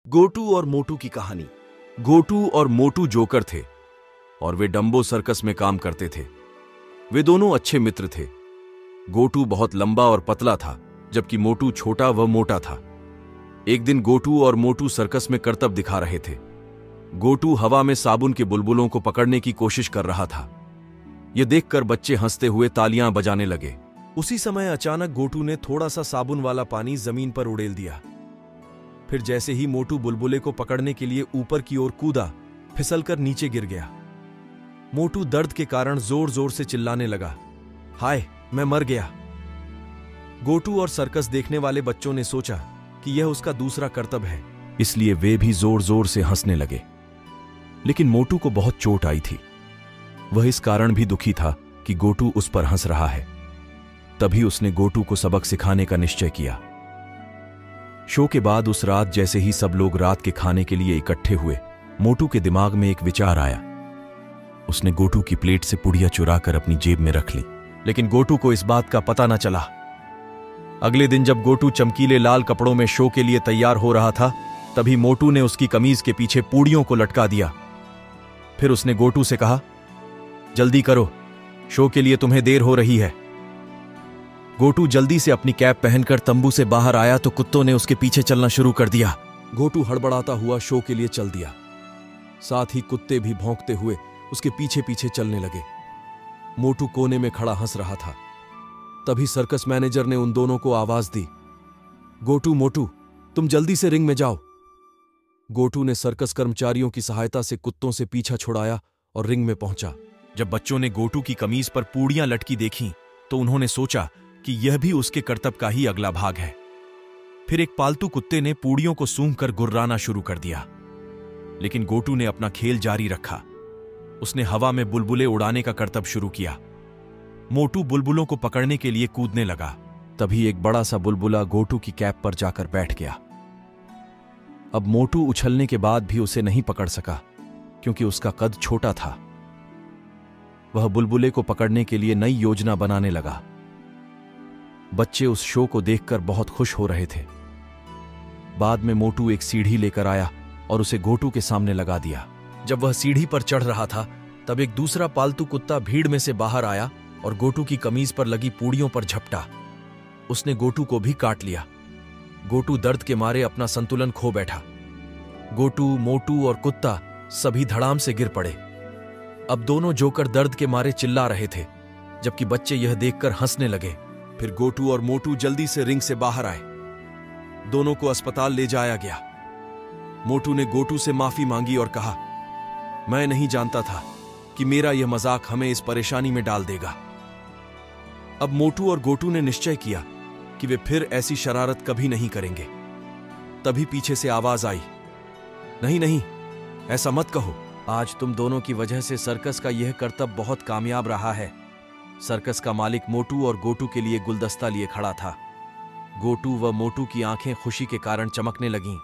गोटू और मोटू की कहानी। गोटू और मोटू जोकर थे और वे डंबो सर्कस में काम करते थे। वे दोनों अच्छे मित्र थे। गोटू बहुत लंबा और पतला था, जबकि मोटू छोटा व मोटा था। एक दिन गोटू और मोटू सर्कस में करतब दिखा रहे थे। गोटू हवा में साबुन के बुलबुलों को पकड़ने की कोशिश कर रहा था। यह देखकर बच्चे हंसते हुए तालियां बजाने लगे। उसी समय अचानक गोटू ने थोड़ा सा साबुन वाला पानी जमीन पर उड़ेल दिया। फिर जैसे ही मोटू बुलबुले को पकड़ने के लिए ऊपर की ओर कूदा, फिसलकर नीचे गिर गया। मोटू दर्द के कारण जोर जोर से चिल्लाने लगा, हाय, मैं मर गया। गोटू और सर्कस देखने वाले बच्चों ने सोचा कि यह उसका दूसरा करतब है, इसलिए वे भी जोर जोर से हंसने लगे। लेकिन मोटू को बहुत चोट आई थी। वह इस कारण भी दुखी था कि गोटू उस पर हंस रहा है। तभी उसने गोटू को सबक सिखाने का निश्चय किया। शो के बाद उस रात जैसे ही सब लोग रात के खाने के लिए इकट्ठे हुए, मोटू के दिमाग में एक विचार आया। उसने गोटू की प्लेट से पुड़िया चुराकर अपनी जेब में रख ली, लेकिन गोटू को इस बात का पता न चला। अगले दिन जब गोटू चमकीले लाल कपड़ों में शो के लिए तैयार हो रहा था, तभी मोटू ने उसकी कमीज के पीछे पूड़ियों को लटका दिया। फिर उसने गोटू से कहा, जल्दी करो, शो के लिए तुम्हें देर हो रही है। गोटू जल्दी से अपनी कैप पहनकर तंबू से बाहर आया तो कुत्तों ने उसके पीछे चलना शुरू कर दिया। गोटू हड़बड़ाता हुआ शो के लिए चल दिया। साथ ही कुत्ते भी भौंकते हुए उसके पीछे पीछे चलने लगे। मोटू कोने में खड़ा हंस रहा था। तभी सर्कस मैनेजर ने उन दोनों को आवाज दी, गोटू, मोटू, तुम जल्दी से रिंग में जाओ। गोटू ने सर्कस कर्मचारियों की सहायता से कुत्तों से पीछा छुड़ाया और रिंग में पहुंचा। जब बच्चों ने गोटू की कमीज पर पूड़ियां लटकी देखी तो उन्होंने सोचा कि यह भी उसके करतब का ही अगला भाग है। फिर एक पालतू कुत्ते ने पूड़ियों को सूंघकर गुर्राना शुरू कर दिया, लेकिन गोटू ने अपना खेल जारी रखा। उसने हवा में बुलबुले उड़ाने का करतब शुरू किया। मोटू बुलबुलों को पकड़ने के लिए कूदने लगा। तभी एक बड़ा सा बुलबुला गोटू की कैप पर जाकर बैठ गया। अब मोटू उछलने के बाद भी उसे नहीं पकड़ सका, क्योंकि उसका कद छोटा था। वह बुलबुले को पकड़ने के लिए नई योजना बनाने लगा। बच्चे उस शो को देखकर बहुत खुश हो रहे थे। बाद में मोटू एक सीढ़ी लेकर आया और उसे गोटू के सामने लगा दिया। जब वह सीढ़ी पर चढ़ रहा था, तब एक दूसरा पालतू कुत्ता भीड़ में से बाहर आया और गोटू की कमीज पर लगी पूड़ियों पर झपटा। उसने गोटू को भी काट लिया। गोटू दर्द के मारे अपना संतुलन खो बैठा। गोटू, मोटू और कुत्ता सभी धड़ाम से गिर पड़े। अब दोनों जोकर दर्द के मारे चिल्ला रहे थे, जबकि बच्चे यह देखकर हंसने लगे। फिर गोटू और मोटू जल्दी से रिंग से बाहर आए। दोनों को अस्पताल ले जाया गया। मोटू ने गोटू से माफी मांगी और कहा, मैं नहीं जानता था कि मेरा यह मजाक हमें इस परेशानी में डाल देगा। अब मोटू और गोटू ने निश्चय किया कि वे फिर ऐसी शरारत कभी नहीं करेंगे। तभी पीछे से आवाज आई, नहीं नहीं, ऐसा मत कहो। आज तुम दोनों की वजह से सर्कस का यह करतब बहुत कामयाब रहा है। सर्कस का मालिक मोटू और गोटू के लिए गुलदस्ता लिए खड़ा था। गोटू व मोटू की आंखें खुशी के कारण चमकने लगीं।